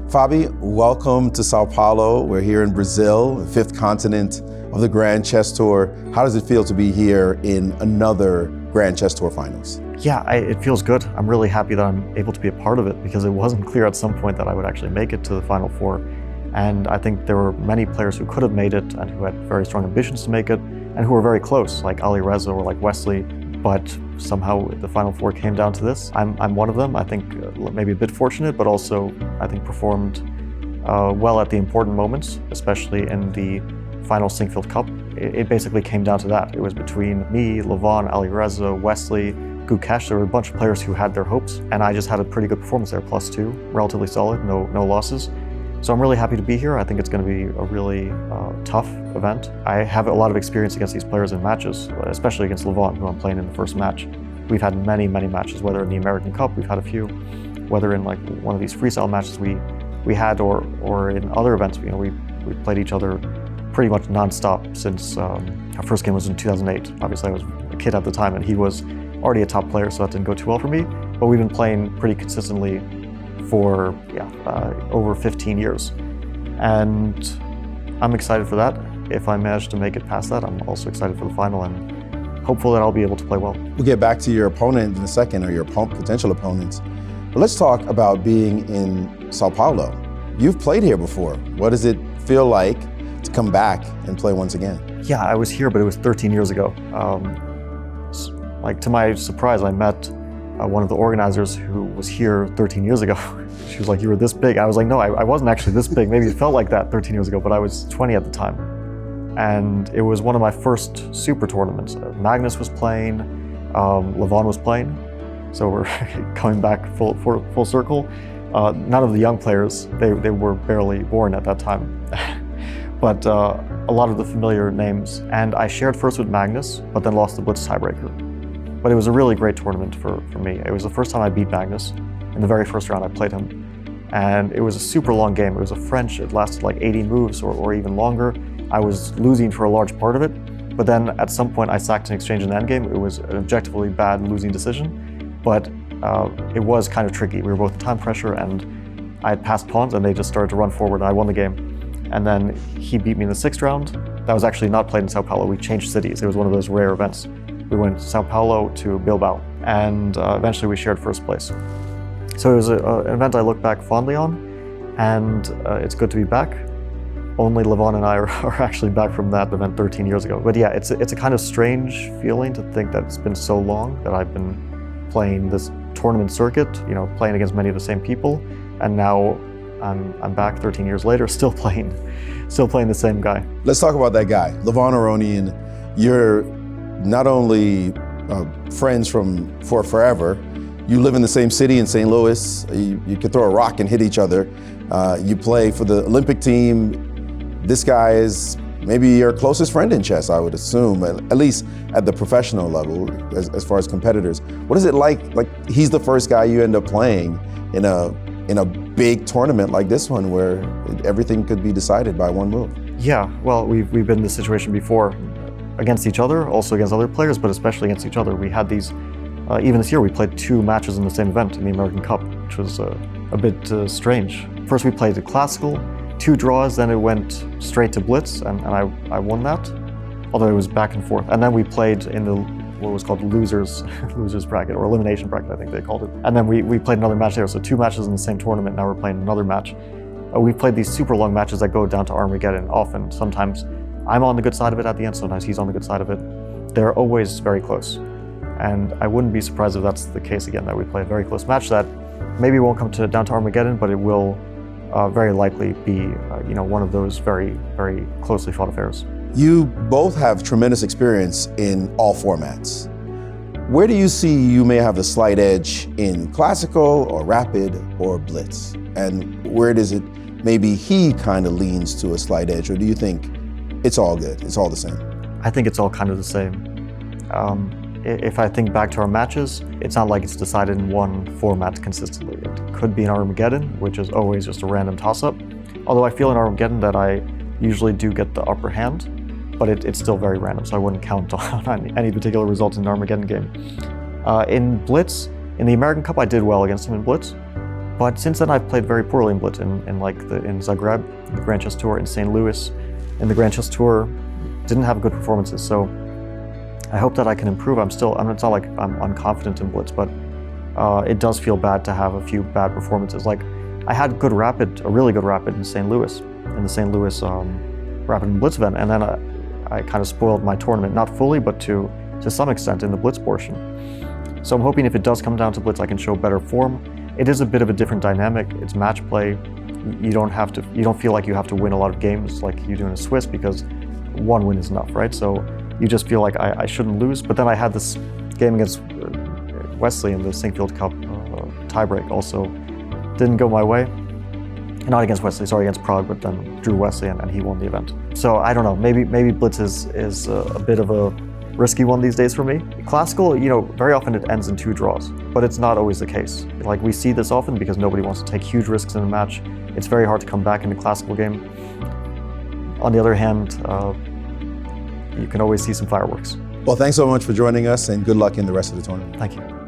Fabi, welcome to São Paulo. We're here in Brazil, the fifth continent of the Grand Chess Tour. How does it feel to be here in another Grand Chess Tour finals? Yeah, it feels good. I'm really happy that I'm able to be a part of it because it wasn't clear at some point that I would actually make it to the Final Four. And I think there were many players who could have made it and who had very strong ambitions to make it and who were very close, like Ali Reza or like Wesley. But somehow the Final Four came down to this. I'm one of them. I think maybe a bit fortunate, but also I think performed well at the important moments, especially in the final Sinquefield Cup. It basically came down to that. It was between me, Levon, Ali Reza, Wesley, Gukesh. There were a bunch of players who had their hopes, and I just had a pretty good performance there, +2, relatively solid, no losses. So I'm really happy to be here. I think it's going to be a really tough event. I have a lot of experience against these players in matches, especially against Levon, who I'm playing in the first match. We've had many matches, whether in the American Cup, we've had a few, whether in like one of these freestyle matches we had, or in other events, we played each other pretty much nonstop since our first game was in 2008. Obviously I was a kid at the time and he was already a top player, so that didn't go too well for me, but we've been playing pretty consistently for over 15 years. And I'm excited for that. If I manage to make it past that, I'm also excited for the final and hopeful that I'll be able to play well. We'll get back to your opponent in a second, or your potential opponents. But let's talk about being in São Paulo. You've played here before. What does it feel like to come back and play once again? Yeah, I was here, but it was 13 years ago. To my surprise, I met one of the organizers who was here 13 years ago. She was like, "You were this big." I was like, "No, I wasn't actually this big." Maybe it felt like that 13 years ago, but I was 20 at the time. And it was one of my first super tournaments. Magnus was playing, Levon was playing. So we're coming back full circle. None of the young players, they were barely born at that time. But a lot of the familiar names. And I shared first with Magnus, but then lost the Blitz tiebreaker. But it was a really great tournament for me. It was the first time I beat Magnus. In the very first round I played him. And it was a super long game. It was a French, it lasted like 80 moves or even longer. I was losing for a large part of it, but then at some point I sacked an exchange in the endgame. It was an objectively bad losing decision, but it was kind of tricky. We were both in time pressure and I had passed pawns and they just started to run forward and I won the game. And then he beat me in the 6th round. That was actually not played in São Paulo. We changed cities. It was one of those rare events. We went São Paulo to Bilbao, and eventually we shared first place. So it was an event I look back fondly on, and it's good to be back. Only Levon and I are actually back from that event 13 years ago. But yeah, it's a kind of strange feeling to think that it's been so long that I've been playing this tournament circuit, playing against many of the same people, and now I'm back 13 years later, still playing the same guy. Let's talk about that guy, Levon Aronian. You're not only friends for forever, you live in the same city in St. Louis, you could throw a rock and hit each other. You play for the Olympic team. This guy is maybe your closest friend in chess, I would assume, at least at the professional level, as far as competitors. What is it like he's the first guy you end up playing in a big tournament like this one where everything could be decided by one move? Yeah, well, we've been in this situation before, against each other, also against other players, but especially against each other. We had these, even this year, we played 2 matches in the same event in the American Cup, which was a bit strange. First we played the classical, 2 draws, then it went straight to Blitz, and I won that, although it was back and forth. And then we played in what was called losers bracket, or elimination bracket, I think they called it. And then we played another match there, so 2 matches in the same tournament, now we're playing another match. We've played these super long matches that go down to Armageddon often. Sometimes I'm on the good side of it at the end, sometimes he's on the good side of it. They're always very close. And I wouldn't be surprised if that's the case again, that we play a very close match that maybe won't come down to Armageddon, but it will very likely be one of those very closely fought affairs. You both have tremendous experience in all formats. Where do you see you may have a slight edge in classical or rapid or blitz? And where does it, maybe he kind of leans to a slight edge, or do you think it's all good, it's all the same? I think it's all kind of the same. If I think back to our matches, it's not like it's decided in one format consistently. It could be an Armageddon, which is always just a random toss-up. Although I feel in Armageddon that I usually do get the upper hand, but it's still very random, so I wouldn't count on any particular results in an Armageddon game. In Blitz, in the American Cup, I did well against him in Blitz. But since then, I've played very poorly in Blitz in Zagreb, in the Grand Chess Tour, in St. Louis, in the Grand Chess Tour. Didn't have good performances, so I hope that I can improve. It's not like I'm unconfident in Blitz, but it does feel bad to have a few bad performances. Like, I had a really good rapid in St. Louis, in the St. Louis Rapid and Blitz event, and then I kind of spoiled my tournament, not fully, but to some extent in the Blitz portion. So I'm hoping if it does come down to Blitz, I can show better form. It is a bit of a different dynamic. It's match play. You don't feel like you have to win a lot of games like you do in a Swiss, because one win is enough, right? So you just feel like I shouldn't lose. But then I had this game against Wesley in the Sinkfield Cup tiebreak, also didn't go my way. Not against Wesley, sorry, against Prague, but then drew Wesley and he won the event. So I don't know, maybe Blitz is a bit of a risky one these days for me. Classical, very often it ends in 2 draws, but it's not always the case. Like, we see this often because nobody wants to take huge risks in a match. It's very hard to come back in the classical game. On the other hand, you can always see some fireworks. Well, thanks so much for joining us, and good luck in the rest of the tournament. Thank you.